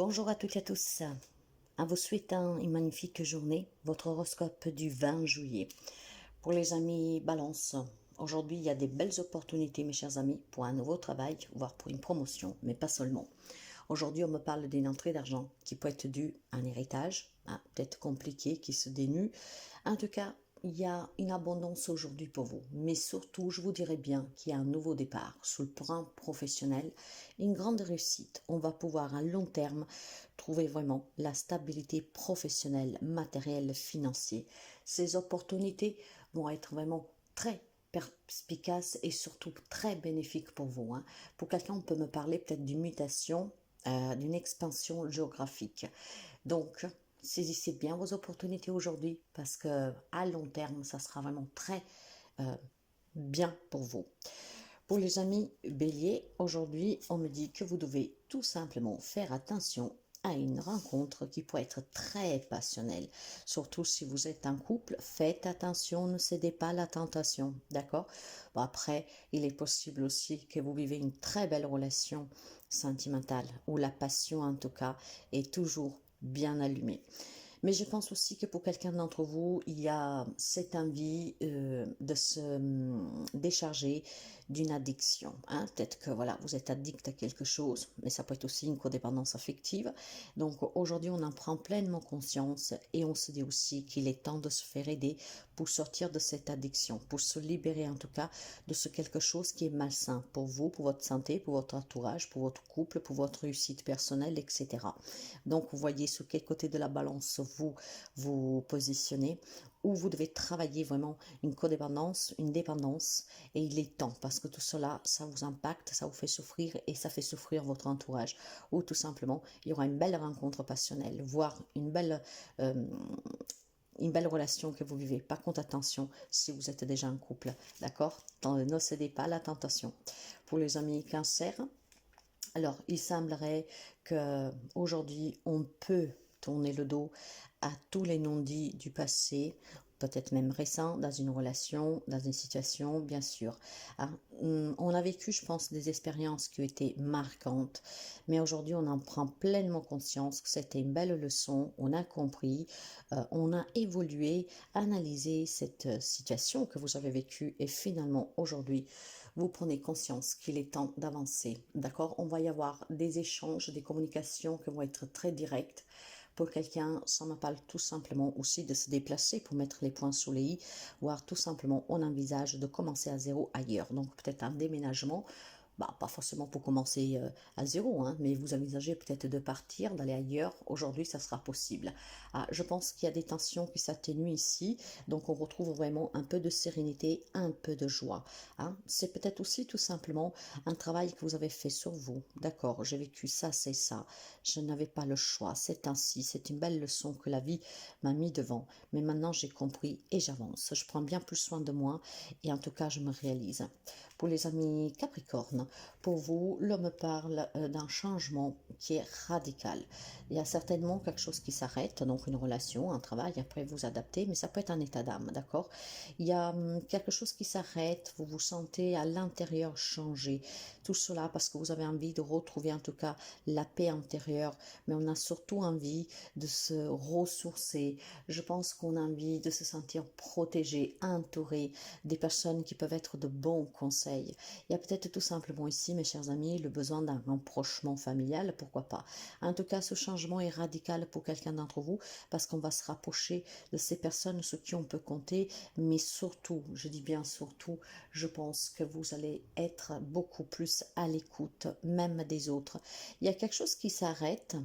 Bonjour à toutes et à tous. En vous souhaitant une magnifique journée, votre horoscope du 20 juillet. Pour les amis Balance, aujourd'hui il y a des belles opportunités mes chers amis pour un nouveau travail, voire pour une promotion, mais pas seulement. Aujourd'hui on me parle d'une entrée d'argent qui peut être due à un héritage, peut-être compliqué, qui se dénue. En tout cas, il y a une abondance aujourd'hui pour vous, mais surtout, je vous dirais bien qu'il y a un nouveau départ sur le plan professionnel, une grande réussite. On va pouvoir à long terme trouver vraiment la stabilité professionnelle, matérielle, financière. Ces opportunités vont être vraiment très perspicaces et surtout très bénéfiques pour vous. Pour quelqu'un, on peut me parler peut-être d'une mutation, d'une expansion géographique. Donc, saisissez bien vos opportunités aujourd'hui parce que à long terme, ça sera vraiment très bien pour vous. Pour les amis Bélier, aujourd'hui, on me dit que vous devez tout simplement faire attention à une rencontre qui peut être très passionnelle. Surtout si vous êtes en couple, faites attention, ne cédez pas à la tentation, d'accord? Bon, après, il est possible aussi que vous vivez une très belle relation sentimentale, où la passion en tout cas est toujours bien allumée. Mais je pense aussi que pour quelqu'un d'entre vous, il y a cette envie de se décharger d'une addiction. Peut-être que voilà, vous êtes addict à quelque chose, mais ça peut être aussi une codépendance affective. Donc aujourd'hui, on en prend pleinement conscience et on se dit aussi qu'il est temps de se faire aider pour sortir de cette addiction, pour se libérer en tout cas de ce quelque chose qui est malsain pour vous, pour votre santé, pour votre entourage, pour votre couple, pour votre réussite personnelle, etc. Donc vous voyez sur quel côté de la balance vous vous positionnez, où vous devez travailler vraiment une codépendance, une dépendance, et il est temps, parce que tout cela, ça vous impacte, ça vous fait souffrir, et ça fait souffrir votre entourage, ou tout simplement, il y aura une belle rencontre passionnelle, voire une belle relation que vous vivez. Par contre, attention, si vous êtes déjà en couple, d'accord? Ne cédez pas à la tentation. Pour les amis Cancer, alors, il semblerait qu'aujourd'hui, on peut tourner le dos à tous les non-dits du passé, peut-être même récents, dans une relation, dans une situation, bien sûr. On a vécu, je pense, des expériences qui ont été marquantes, mais aujourd'hui, on en prend pleinement conscience que c'était une belle leçon, on a compris, on a évolué, analysé cette situation que vous avez vécue, et finalement, aujourd'hui, vous prenez conscience qu'il est temps d'avancer, d'accord? On va y avoir des échanges, des communications qui vont être très directes. Pour quelqu'un, ça me parle tout simplement aussi de se déplacer pour mettre les points sur les i, voire tout simplement on envisage de commencer à zéro ailleurs. Donc peut-être un déménagement, pas forcément pour commencer à zéro, mais vous envisagez peut-être de partir, d'aller ailleurs. Aujourd'hui, ça sera possible. Je pense qu'il y a des tensions qui s'atténuent ici, donc on retrouve vraiment un peu de sérénité, un peu de joie. C'est peut-être aussi tout simplement un travail que vous avez fait sur vous. D'accord, j'ai vécu ça, c'est ça. Je n'avais pas le choix, c'est ainsi. C'est une belle leçon que la vie m'a mis devant. Mais maintenant, j'ai compris et j'avance. Je prends bien plus soin de moi et en tout cas, je me réalise. Pour les amis Capricorne, pour vous, l'homme parle d'un changement qui est radical. Il y a certainement quelque chose qui s'arrête, donc une relation, un travail, après vous adaptez, mais ça peut être un état d'âme, d'accord? Il y a quelque chose qui s'arrête, vous vous sentez à l'intérieur changer. Tout cela parce que vous avez envie de retrouver en tout cas la paix intérieure, mais on a surtout envie de se ressourcer. Je pense qu'on a envie de se sentir protégé, entouré, des personnes qui peuvent être de bons conseils. Il y a peut-être tout simplement ici, mes chers amis, le besoin d'un rapprochement familial, pourquoi pas. En tout cas, ce changement est radical pour quelqu'un d'entre vous parce qu'on va se rapprocher de ces personnes sur qui on peut compter, mais surtout, je dis bien surtout, je pense que vous allez être beaucoup plus à l'écoute, même des autres. Il y a quelque chose qui s'arrête,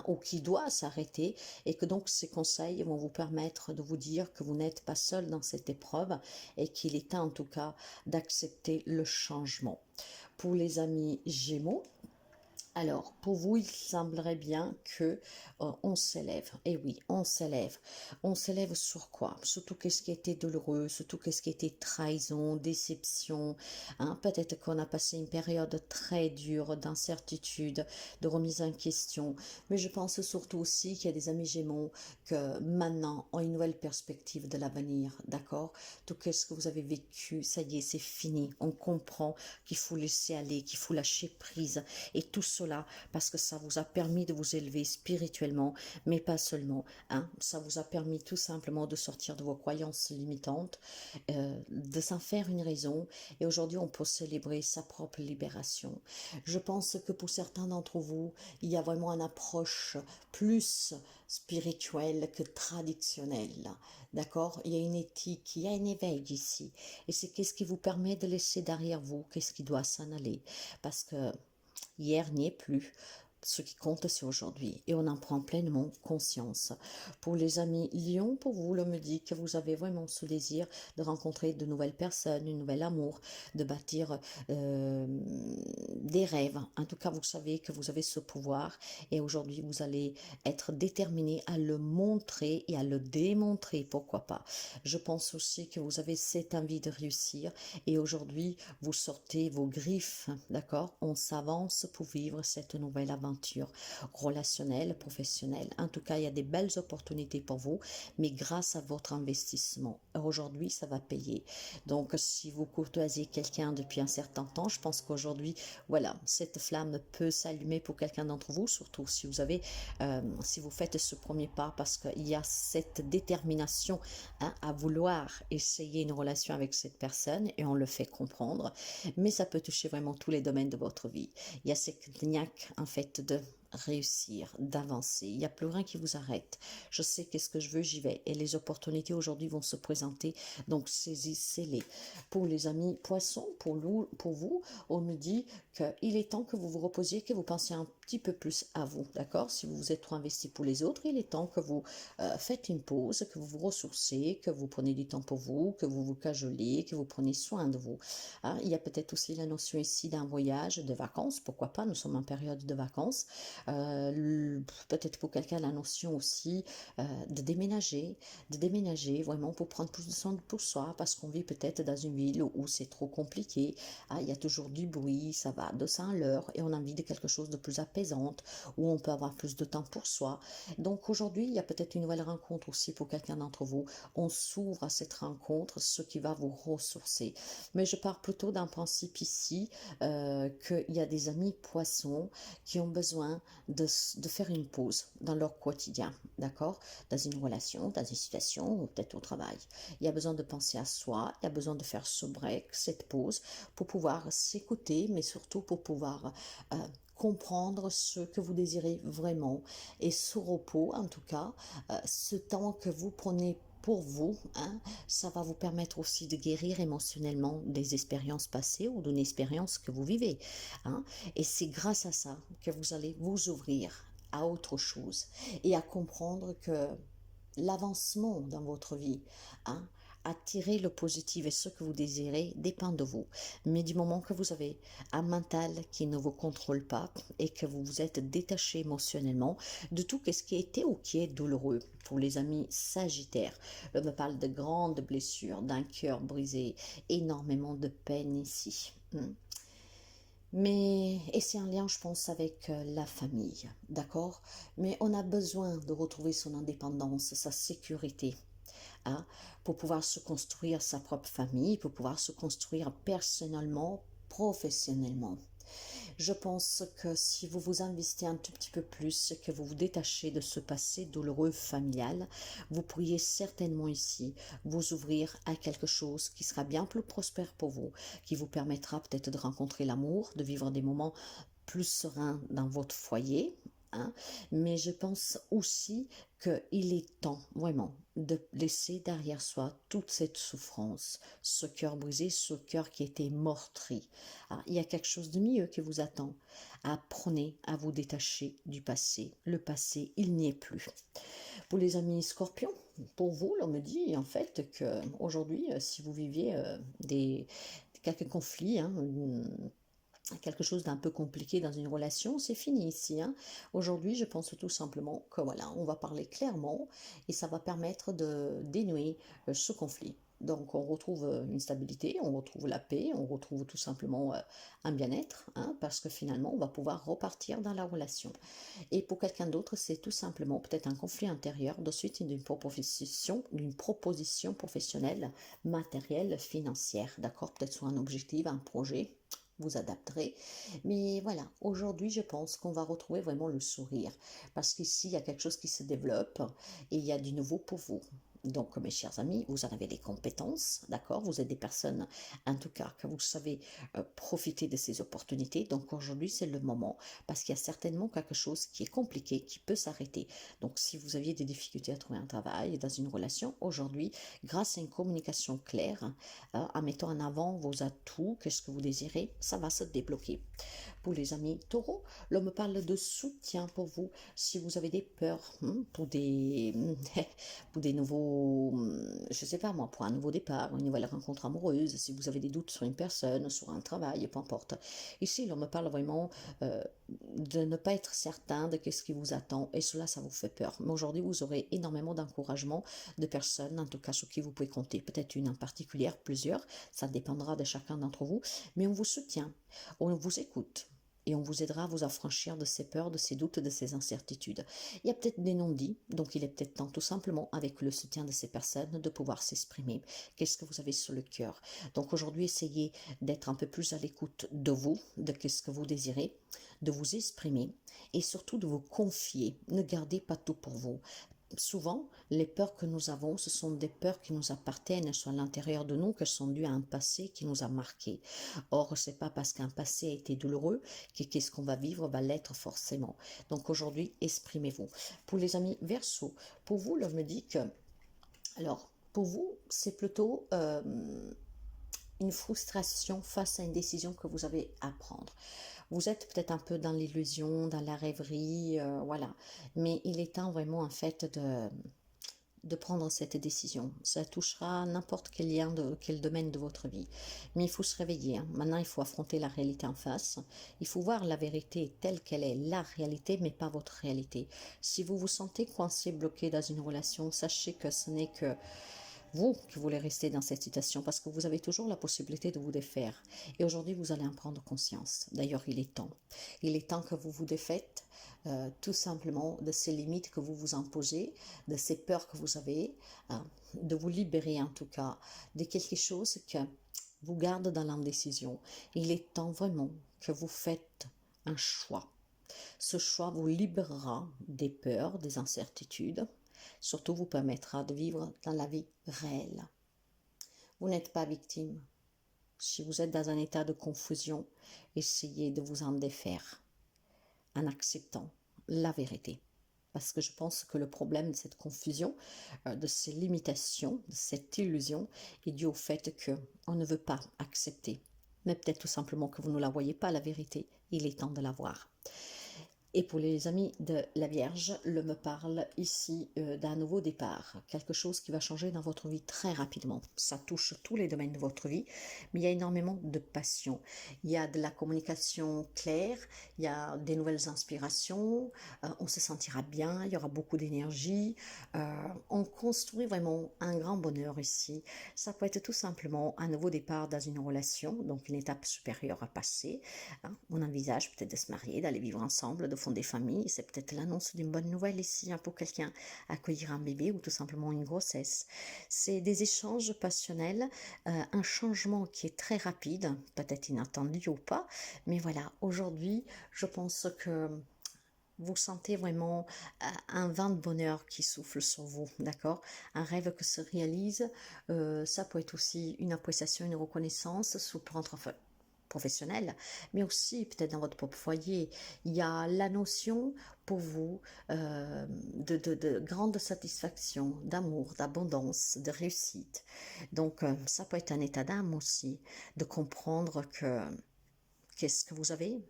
ou qui doit s'arrêter, et que donc ces conseils vont vous permettre de vous dire que vous n'êtes pas seul dans cette épreuve et qu'il est temps en tout cas d'accepter le changement. Pour les amis Gémeaux, alors, pour vous, il semblerait bien que on s'élève. Et oui, on s'élève. On s'élève sur quoi? Surtout qu'est-ce qui était douloureux, surtout qu'est-ce qui était trahison, déception. Peut-être qu'on a passé une période très dure d'incertitude, de remise en question. Mais je pense surtout aussi qu'il y a des amis Gémeaux que maintenant ont une nouvelle perspective de l'avenir, d'accord? Tout ce que vous avez vécu, ça y est, c'est fini. On comprend qu'il faut laisser aller, qu'il faut lâcher prise. Et tout cela parce que ça vous a permis de vous élever spirituellement, mais pas seulement, hein. Ça vous a permis tout simplement de sortir de vos croyances limitantes, de s'en faire une raison. Et aujourd'hui, on peut célébrer sa propre libération. Je pense que pour certains d'entre vous, il y a vraiment une approche plus spirituelle que traditionnelle. D'accord? Il y a une éthique, il y a un éveil ici. Et c'est qu'est-ce qui vous permet de laisser derrière vous, qu'est-ce qui doit s'en aller. Parce que hier n'y est plus. Ce qui compte, c'est aujourd'hui. Et on en prend pleinement conscience. Pour les amis Lion, pour vous, l'on me dit que vous avez vraiment ce désir de rencontrer de nouvelles personnes, un nouvel amour, de bâtir des rêves. En tout cas, vous savez que vous avez ce pouvoir. Et aujourd'hui, vous allez être déterminé à le montrer et à le démontrer. Pourquoi pas? Je pense aussi que vous avez cette envie de réussir. Et aujourd'hui, vous sortez vos griffes. D'accord? On s'avance pour vivre cette nouvelle aventure relationnelle, professionnelle. En tout cas, il y a des belles opportunités pour vous, mais grâce à votre investissement. Aujourd'hui, ça va payer. Donc, si vous courtoisez quelqu'un depuis un certain temps, je pense qu'aujourd'hui, voilà, cette flamme peut s'allumer pour quelqu'un d'entre vous, surtout si vous avez, si vous faites ce premier pas, parce qu'il y a cette détermination, hein, à vouloir essayer une relation avec cette personne, et on le fait comprendre, mais ça peut toucher vraiment tous les domaines de votre vie. Il y a cette niaque, en fait, de réussir, d'avancer. Il n'y a plus rien qui vous arrête. Je sais qu'est-ce que je veux, j'y vais. Et les opportunités aujourd'hui vont se présenter, donc saisissez-les. Pour les amis poissons, pour vous, on me dit qu'il est temps que vous vous reposiez, que vous pensiez un petit peu plus à vous, d'accord? Si vous vous êtes trop investi pour les autres, il est temps que vous faites une pause, que vous vous ressourcez, que vous prenez du temps pour vous, que vous vous cajolez, que vous prenez soin de vous. Hein, il y a peut-être aussi la notion ici d'un voyage, de vacances, pourquoi pas, nous sommes en période de vacances. Peut-être pour quelqu'un la notion aussi de déménager vraiment pour prendre plus de soin pour soi, parce qu'on vit peut-être dans une ville où c'est trop compliqué. Ah, il y a toujours du bruit, ça va de 100 à l'heure, et on a envie de quelque chose de plus apaisante, où on peut avoir plus de temps pour soi. Donc aujourd'hui, il y a peut-être une nouvelle rencontre aussi pour quelqu'un d'entre vous. On s'ouvre à cette rencontre, ce qui va vous ressourcer. Mais je pars plutôt d'un principe ici, qu'il y a des amis poissons qui ont besoin de faire une pause dans leur quotidien, d'accord? Dans une relation, dans une situation ou peut-être au travail. Il y a besoin de penser à soi, il y a besoin de faire ce break, cette pause, pour pouvoir s'écouter, mais surtout pour pouvoir comprendre ce que vous désirez vraiment. Et ce repos, en tout cas, ce temps que vous prenez pour vous, hein, ça va vous permettre aussi de guérir émotionnellement des expériences passées ou d'une expérience que vous vivez. Hein, et c'est grâce à ça que vous allez vous ouvrir à autre chose et à comprendre que l'avancement dans votre vie, hein, attirer le positif et ce que vous désirez dépend de vous. Mais du moment que vous avez un mental qui ne vous contrôle pas et que vous vous êtes détaché émotionnellement de tout ce qui était ou qui est douloureux. Pour les amis sagittaires, je me parle de grandes blessures, d'un cœur brisé, énormément de peine ici. Mais, et c'est un lien, je pense, avec la famille, d'accord? Mais on a besoin de retrouver son indépendance, sa sécurité, hein, pour pouvoir se construire sa propre famille, pour pouvoir se construire personnellement, professionnellement. Je pense que si vous vous investissez un tout petit peu plus, que vous vous détachez de ce passé douloureux familial, vous pourriez certainement ici vous ouvrir à quelque chose qui sera bien plus prospère pour vous, qui vous permettra peut-être de rencontrer l'amour, de vivre des moments plus sereins dans votre foyer. Hein, mais je pense aussi qu'il est temps vraiment de laisser derrière soi toute cette souffrance, ce cœur brisé, ce cœur qui était meurtri. Ah, il y a quelque chose de mieux qui vous attend. Apprenez à vous détacher du passé. Le passé, il n'y est plus. Pour les amis scorpions, pour vous, l'on me dit en fait que aujourd'hui, si vous viviez quelques conflits, hein, quelque chose d'un peu compliqué dans une relation, c'est fini ici. Hein. Aujourd'hui, je pense tout simplement que voilà, on va parler clairement et ça va permettre de dénouer ce conflit. Donc on retrouve une stabilité, on retrouve la paix, on retrouve tout simplement un bien-être, hein, parce que finalement on va pouvoir repartir dans la relation. Et pour quelqu'un d'autre, c'est tout simplement peut-être un conflit intérieur de suite d'une proposition professionnelle, matérielle, financière, d'accord, peut-être sur un objectif, un projet. vous adapterez. Mais voilà, aujourd'hui, je pense qu'on va retrouver vraiment le sourire. Parce qu'ici, il y a quelque chose qui se développe et il y a du nouveau pour vous. Donc, mes chers amis, vous en avez des compétences, d'accord? Vous êtes des personnes, en tout cas, que vous savez profiter de ces opportunités. Donc, aujourd'hui, c'est le moment parce qu'il y a certainement quelque chose qui est compliqué, qui peut s'arrêter. Donc, si vous aviez des difficultés à trouver un travail dans une relation, aujourd'hui, grâce à une communication claire, en mettant en avant vos atouts, qu'est-ce que vous désirez, ça va se débloquer. Pour les amis taureaux, l'homme parle de soutien pour vous si vous avez des peurs pour des nouveaux, je sais pas moi, pour un nouveau départ, une nouvelle rencontre amoureuse, si vous avez des doutes sur une personne, sur un travail, peu importe. Ici, l'homme parle vraiment de ne pas être certain de ce qui vous attend et cela, ça vous fait peur. Mais aujourd'hui, vous aurez énormément d'encouragement de personnes, en tout cas sur qui vous pouvez compter, peut-être une en particulier, plusieurs, ça dépendra de chacun d'entre vous, mais on vous soutient, on vous écoute et on vous aidera à vous affranchir de ces peurs, de ces doutes, de ces incertitudes. Il y a peut-être des non-dits, donc il est peut-être temps tout simplement, avec le soutien de ces personnes, de pouvoir s'exprimer. Qu'est-ce que vous avez sur le cœur? Donc aujourd'hui, essayez d'être un peu plus à l'écoute de vous, de qu'est-ce que vous désirez, de vous exprimer et surtout de vous confier. Ne gardez pas tout pour vous. Souvent, les peurs que nous avons, ce sont des peurs qui nous appartiennent, elles sont à l'intérieur de nous, qu'elles sont dues à un passé qui nous a marqués. Or, c'est pas parce qu'un passé a été douloureux que qu'est-ce qu'on va vivre va l'être forcément. Donc aujourd'hui, exprimez-vous. Pour les amis Verseau, pour vous, l'homme me dit que, alors, pour vous, c'est plutôt une frustration face à une décision que vous avez à prendre. Vous êtes peut-être un peu dans l'illusion, dans la rêverie, voilà. Mais il est temps vraiment en fait de prendre cette décision. Ça touchera n'importe quel lien, quel domaine de votre vie. Mais il faut se réveiller. Hein. Maintenant, il faut affronter la réalité en face. Il faut voir la vérité telle qu'elle est, la réalité, mais pas votre réalité. Si vous vous sentez coincé, bloqué dans une relation, sachez que ce n'est que vous qui voulez rester dans cette situation parce que vous avez toujours la possibilité de vous défaire. Et aujourd'hui, vous allez en prendre conscience. D'ailleurs, il est temps. Il est temps que vous vous défaites tout simplement de ces limites que vous vous imposez, de ces peurs que vous avez, hein, de vous libérer en tout cas de quelque chose que vous garde dans l'indécision. Il est temps vraiment que vous faites un choix. Ce choix vous libérera des peurs, des incertitudes, surtout vous permettra de vivre dans la vie réelle. Vous n'êtes pas victime. Si vous êtes dans un état de confusion, essayez de vous en défaire en acceptant la vérité. Parce que je pense que le problème de cette confusion, de ces limitations, de cette illusion, est dû au fait qu'on ne veut pas accepter. Mais peut-être tout simplement que vous ne la voyez pas, la vérité. Il est temps de la voir. Et pour les amis de la Vierge, le me parle ici d'un nouveau départ, quelque chose qui va changer dans votre vie très rapidement. Ça touche tous les domaines de votre vie, mais il y a énormément de passion. Il y a de la communication claire, il y a des nouvelles inspirations, on se sentira bien, il y aura beaucoup d'énergie. On construit vraiment un grand bonheur ici. Ça peut être tout simplement un nouveau départ dans une relation, donc une étape supérieure à passer. Hein. On envisage peut-être de se marier, d'aller vivre ensemble, de fonder famille. C'est peut-être l'annonce d'une bonne nouvelle ici hein, pour quelqu'un, accueillir un bébé ou tout simplement une grossesse. C'est des échanges passionnels, un changement qui est très rapide, peut-être inattendu ou pas, mais voilà, aujourd'hui, je pense que vous sentez vraiment un vent de bonheur qui souffle sur vous, d'accord? Un rêve qui se réalise, ça peut être aussi une appréciation, une reconnaissance sous le plan professionnel, mais aussi peut-être dans votre propre foyer. Il y a la notion pour vous de grande satisfaction, d'amour, d'abondance, de réussite. Donc ça peut être un état d'âme aussi, de comprendre que qu'est-ce que vous avez,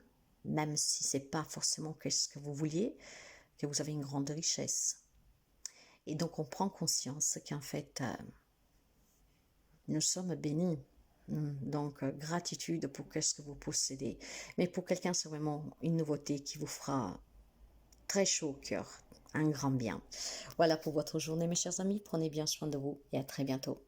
même si c'est pas forcément qu'est-ce que vous vouliez, que vous avez une grande richesse. Et donc on prend conscience qu'en fait, nous sommes bénis. Donc, gratitude pour ce que vous possédez. Mais pour quelqu'un, c'est vraiment une nouveauté qui vous fera très chaud au cœur, un grand bien. Voilà pour votre journée, mes chers amis. Prenez bien soin de vous et à très bientôt.